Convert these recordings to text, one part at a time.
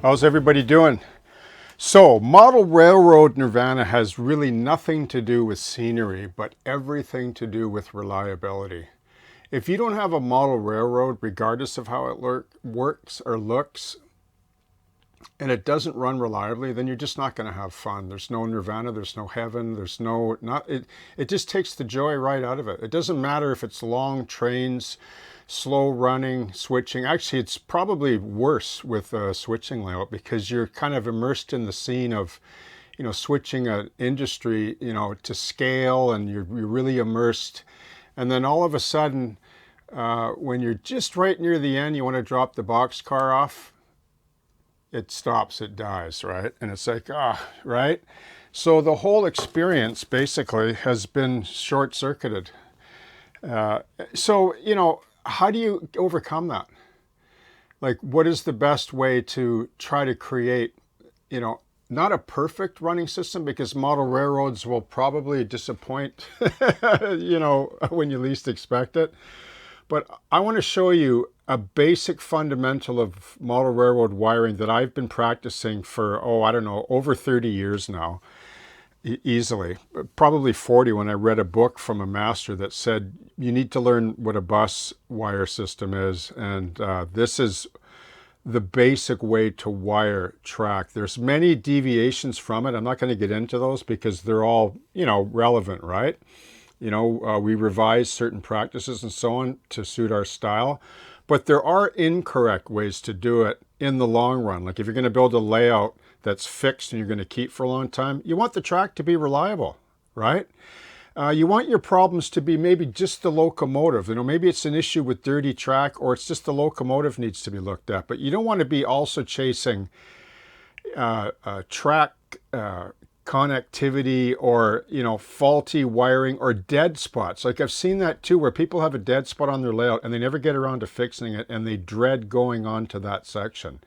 How's everybody doing? So, model railroad Nirvana has really nothing to do with scenery, but everything to do with reliability. If you don't have a model railroad, regardless of how it works or looks, and it doesn't run reliably, then you're just not going to have fun. There's no Nirvana, there's no heaven, there's no, not, it just takes the joy right out of it. It doesn't matter if it's long trains, slow running, switching. Actually, it's probably worse with a switching layout because you're kind of immersed in the scene of, switching an industry, to scale, and you're really immersed. And then all of a sudden, when you're just right near the end, you want to drop the boxcar off, it stops, it dies, right? And it's like, right? So the whole experience basically has been short-circuited. So, how do you overcome that? Like, what is the best way to try to create, not a perfect running system, because model railroads will probably disappoint, when you least expect it. But I want to show you a basic fundamental of model railroad wiring that I've been practicing for, over 30 years now, easily. Probably 40 when I read a book from a master that said, you need to learn what a bus wire system is. And this is the basic way to wire track. There's many deviations from it. I'm not going to get into those because they're all, relevant, right? We revise certain practices and so on to suit our style. But there are incorrect ways to do it in the long run. Like if you're going to build a layout that's fixed and you're going to keep for a long time, you want the track to be reliable, right? You want your problems to be maybe just the locomotive. Maybe it's an issue with dirty track, or it's just the locomotive needs to be looked at. But you don't want to be also chasing track connectivity or faulty wiring or dead spots. Like I've seen that too, where people have a dead spot on their layout and they never get around to fixing it, and they dread going on to that section.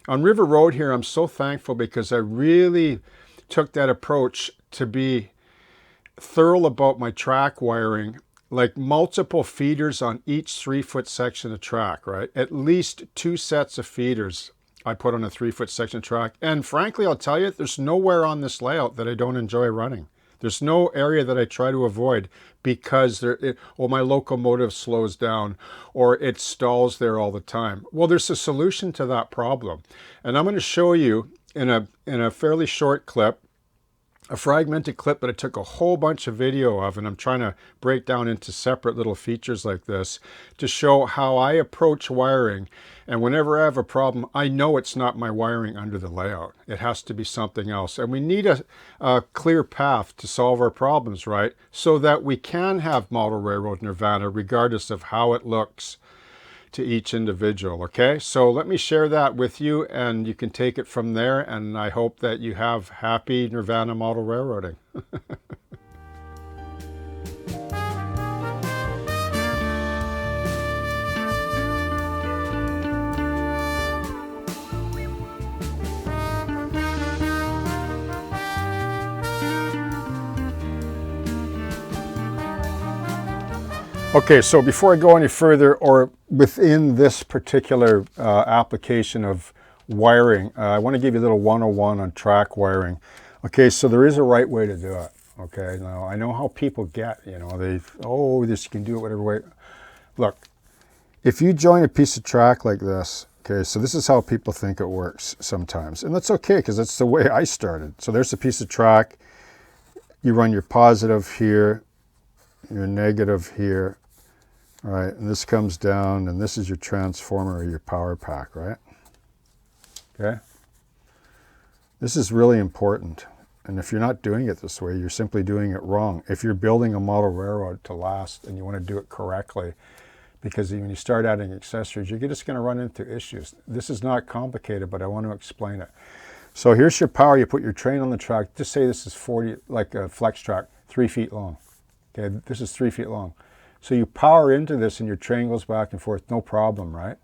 On River Road here, I'm so thankful because I really took that approach to be thorough about my track wiring, like multiple feeders on each 3-foot section of track, right? At least 2 sets of feeders I put on a 3-foot section of track. And frankly, I'll tell you, there's nowhere on this layout that I don't enjoy running. There's no area that I try to avoid because my locomotive slows down or it stalls there all the time. Well, there's a solution to that problem. And I'm going to show you in a fairly short clip, a fragmented clip that I took a whole bunch of video of, and I'm trying to break down into separate little features like this to show how I approach wiring. And whenever I have a problem, I know it's not my wiring under the layout. It has to be something else. And we need a clear path to solve our problems, right? So that we can have model railroad Nirvana regardless of how it looks to each individual, okay? So let me share that with you and you can take it from there, and I hope that you have happy Nirvana model railroading. Okay, so before I go any further, or within this particular application of wiring, I want to give you a little 101 on track wiring. Okay, so there is a right way to do it. Okay, now I know how people get, this can do it whatever way. Look, if you join a piece of track like this, okay, so this is how people think it works sometimes. And that's okay, because that's the way I started. So there's a piece of track. You run your positive here, your negative here. All right, and this comes down, and this is your transformer or your power pack, right? Okay? This is really important. And if you're not doing it this way, you're simply doing it wrong. If you're building a model railroad to last and you want to do it correctly, because when you start adding accessories, you're just going to run into issues. This is not complicated, but I want to explain it. So here's your power. You put your train on the track. Just say this is 40, like a flex track, 3 feet long. Okay, this is 3 feet long. So you power into this and your train goes back and forth, no problem, right?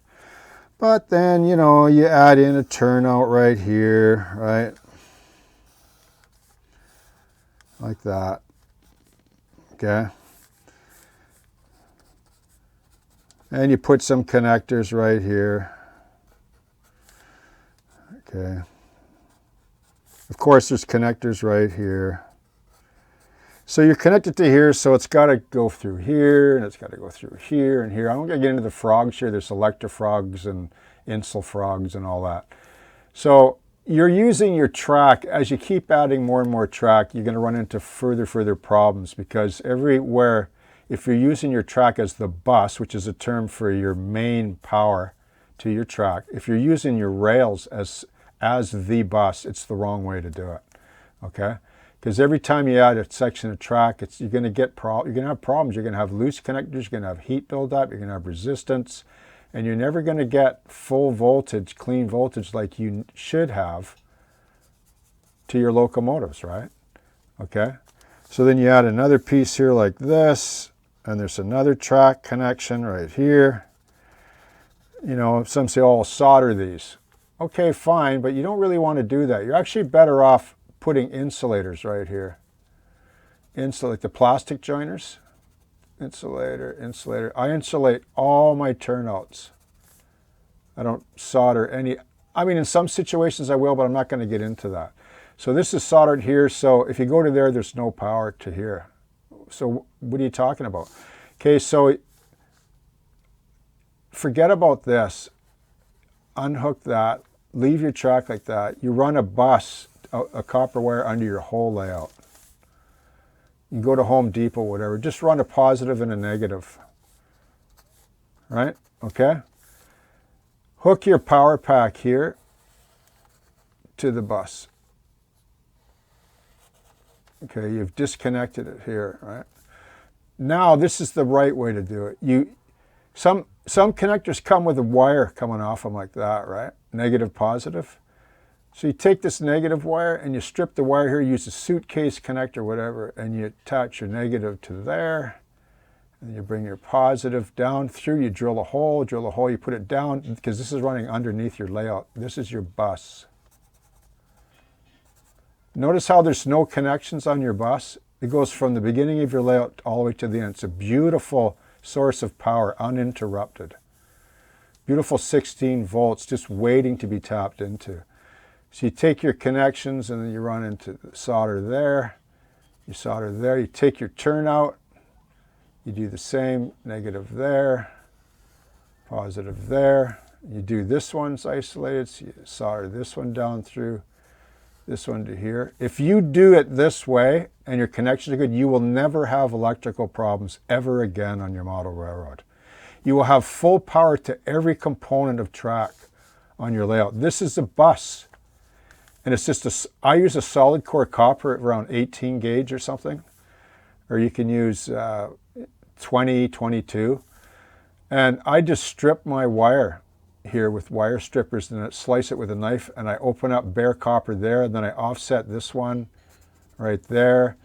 But then, you add in a turnout right here, right? Like that, okay? And you put some connectors right here. Okay. Of course, there's connectors right here. So you're connected to here, so it's got to go through here, and it's got to go through here and here. I'm not going to get into the frogs here. There's selector frogs and insul frogs and all that. So you're using your track. As you keep adding more and more track, you're going to run into further problems, because everywhere, if you're using your track as the bus, which is a term for your main power to your track, if you're using your rails as the bus, it's the wrong way to do it. Okay? Because every time you add a section of track, you're going to have problems. You're going to have loose connectors, you're going to have heat buildup, you're going to have resistance, and you're never going to get full voltage, clean voltage like you should have to your locomotives, right? Okay? So then you add another piece here like this, and there's another track connection right here. You know, some say, oh, I'll solder these. Okay, fine, but you don't really want to do that. You're actually better off putting insulators right here. Like the plastic joiners. Insulator. I insulate all my turnouts. I don't solder any. I mean, in some situations I will, but I'm not going to get into that. So this is soldered here, so if you go to there, there's no power to here. So what are you talking about? Okay, so forget about this. Unhook that. Leave your track like that. You run a bus, a copper wire under your whole layout. You go to Home Depot, whatever. Just run a positive and a negative. Right? Okay? Hook your power pack here to the bus. Okay, you've disconnected it here, right? Now this is the right way to do it. Some connectors come with a wire coming off them like that, right? Negative, positive. So you take this negative wire and you strip the wire here, use a suitcase connector, whatever, and you attach your negative to there. And you bring your positive down through, you drill a hole, you put it down, because this is running underneath your layout. This is your bus. Notice how there's no connections on your bus? It goes from the beginning of your layout all the way to the end. It's a beautiful source of power, uninterrupted. Beautiful 16 volts, just waiting to be tapped into. So you take your connections and then you run into the solder there. You solder there. You take your turnout. You do the same, negative there, positive there. You do this one's isolated, so you solder this one down through, this one to here. If you do it this way and your connections are good, you will never have electrical problems ever again on your model railroad. You will have full power to every component of track on your layout. This is a bus. And it's just I use a solid core copper at around 18 gauge or something. Or you can use 20, 22. And I just strip my wire here with wire strippers and I slice it with a knife, and I open up bare copper there, and then I offset this one right there.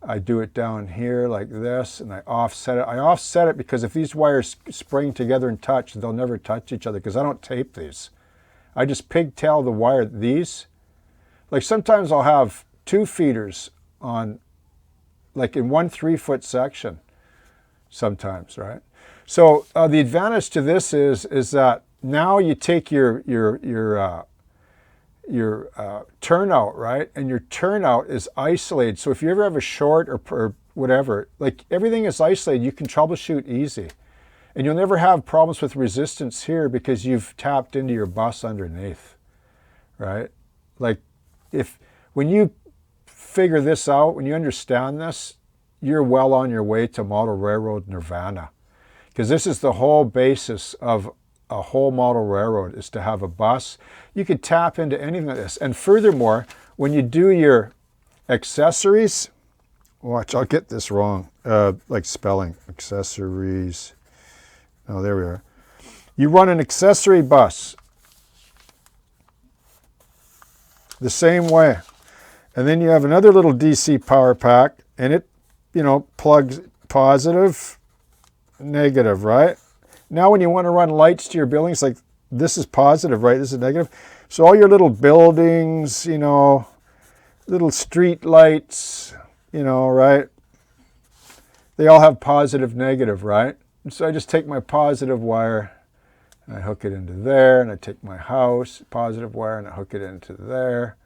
I do it down here like this, and I offset it. I offset it because if these wires spring together and touch, they'll never touch each other, because I don't tape these. I just pigtail the wire. These, like sometimes I'll have 2 feeders on, like in one 3-foot section sometimes, right? So the advantage to this is that now you take your turnout, right? And your turnout is isolated. So if you ever have a short or whatever, like everything is isolated, you can troubleshoot easy. And you'll never have problems with resistance here because you've tapped into your bus underneath, right? Like when you figure this out, when you understand this, you're well on your way to model railroad nirvana. Because this is the whole basis of a whole model railroad, is to have a bus. You could tap into anything like this. And furthermore, when you do your accessories, watch, I'll get this wrong, like spelling, accessories. Oh, there we are. You run an accessory bus the same way. And then you have another little DC power pack, and it, plugs positive, negative, right? Now when you want to run lights to your buildings, like this is positive, right? This is negative. So all your little buildings, little street lights, right? They all have positive, negative, right? And so I just take my positive wire And I hook it into there, and I take my house, positive wire, and I hook it into there.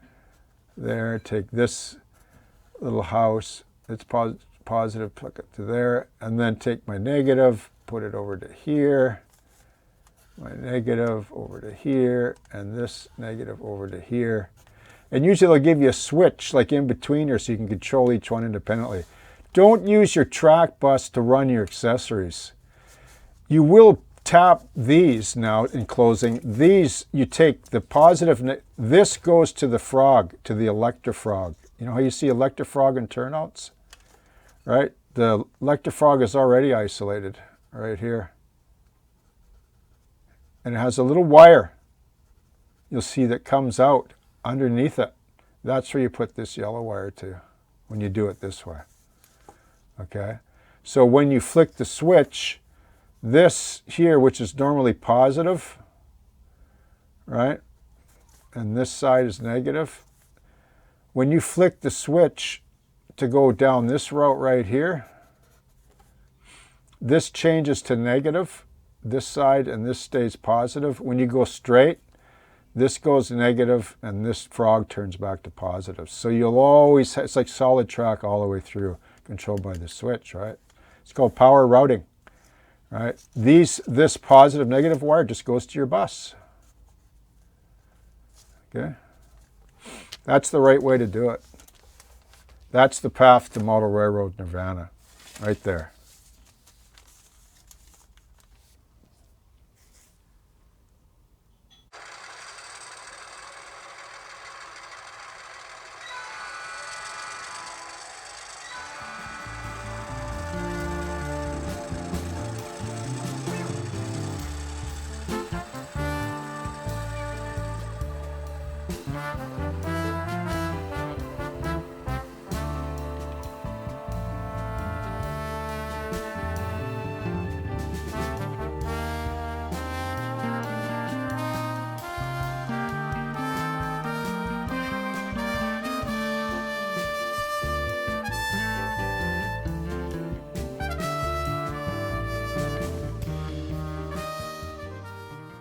There, take this little house, it's positive, plug it to there, and then take my negative, put it over to here, my negative over to here, and this negative over to here. And usually they'll give you a switch like in between here so you can control each one independently. Don't use your track bus to run your accessories. You will tap these now in closing. These, you take the positive, this goes to the frog, to the electrofrog. You know how you see electrofrog in turnouts? Right? The electrofrog is already isolated right here. And it has a little wire you'll see that comes out underneath it. That's where you put this yellow wire to when you do it this way. Okay? So when you flick the switch, this here, which is normally positive, right? And this side is negative. When you flick the switch to go down this route right here, this changes to negative, this side, and this stays positive. When you go straight, this goes negative, and this frog turns back to positive. So you'll always, it's like solid track all the way through, controlled by the switch, right? It's called power routing, right? This positive, negative wire just goes to your bus. Okay? That's the right way to do it. That's the path to Model Railroad Nirvana, right there.